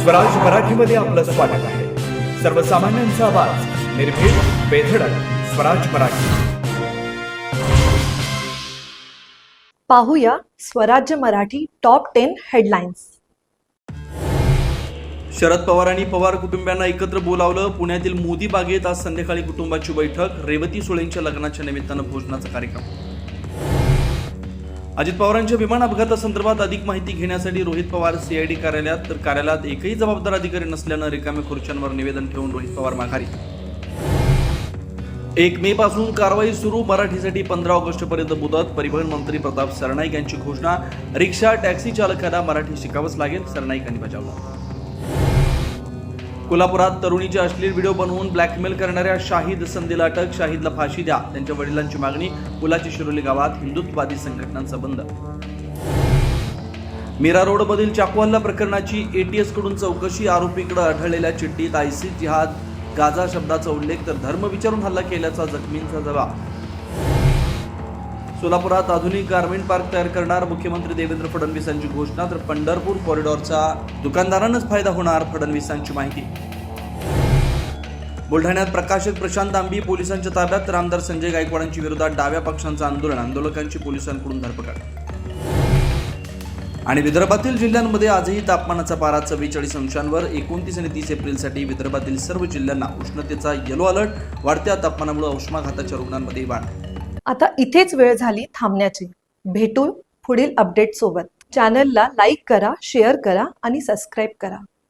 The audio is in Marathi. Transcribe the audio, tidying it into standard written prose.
स्वराज मराठीमध्ये आपलं स्वागत आहे। सर्वसामान्यांचा आवाज, निर्भीड, बेधडक, स्वराज मराठी। पाहूया स्वराज्य मराठी टॉप 10 हेडलाईन्स। शरद पवारांनी पवार कुटुंबियांना एकत्र बोलावलं। पुण्यातील मोदी बागेत आज संध्याकाळी कुटुंबाची बैठक। रेवती सुळेंच्या लग्नाच्या निमित्तानं भोजनाचा कार्यक्रम। अजित पवारांच्या विमान अपघातासंदर्भात अधिक माहिती घेण्यासाठी रोहित पवार सीआयडी कार्यालयात, तर कार्यालयात एकही जबाबदार अधिकारी नसल्यानं रिकाम्या खुर्च्यांवर निवेदन ठेवून रोहित पवार माघारी। 1 मे पासून कारवाई सुरू। मराठीसाठी 15 ऑगस्टपर्यंत मुदत। परिवहन मंत्री प्रताप सरनाईक यांची घोषणा। रिक्षा टॅक्सी चालकांना मराठी शिकावंच लागेल, सरनाईकांनी बजावलं। कोल्हापुरात तरुणीचे अश्लील व्हिडिओ बनवून ब्लॅकमेल करणाऱ्या शाहिद संदेला अटक। शाहिदला फाशी द्या, त्यांच्या वडिलांची मागणी। पुलाची शिरोली गावात हिंदुत्ववादी संघटनांचा बंद। मीरा रोडमधील चाकू हल्ला प्रकरणाची एटीएस कडून चौकशी। आरोपीकडे आढळलेल्या चिठ्ठीत आयसिस, जिहाद, गाझा शब्दाचा उल्लेख, तर धर्म विचारून हल्ला केल्याचा जखमींचा दावा। सोलापुरात आधुनिक गारमेंट पार्क तयार करणार मुख्यमंत्री देवेंद्र फडणवीसांची घोषणा। तर पंढरपूर कॉरिडॉरचा दुकानदारांनाच फायदा होणार, फडणवीसांची माहिती। बुलढाण्यात प्रकाशित प्रशांत आंबी पोलिसांच्या ताब्यात। तर आमदार संजय गायकवाडांच्या विरोधात डाव्या पक्षांचं आंदोलन, आंदोलकांची पोलिसांकडून धरपकड। आणि विदर्भातील जिल्ह्यांमध्ये आजही तापमानाचा पारा 44 अंशांवर। 29 आणि 30 एप्रिलसाठी विदर्भातील सर्व जिल्ह्यांना उष्णतेचा येलो अलर्ट। वाढत्या तापमानामुळे उष्माघाताच्या रुग्णांमध्ये वाढ। आता इथेच वेळ झाली थांबण्याची। भेटू पुढील अपडेट सोबत। चॅनलला लाईक करा, शेअर करा आणि सबस्क्राईब करा।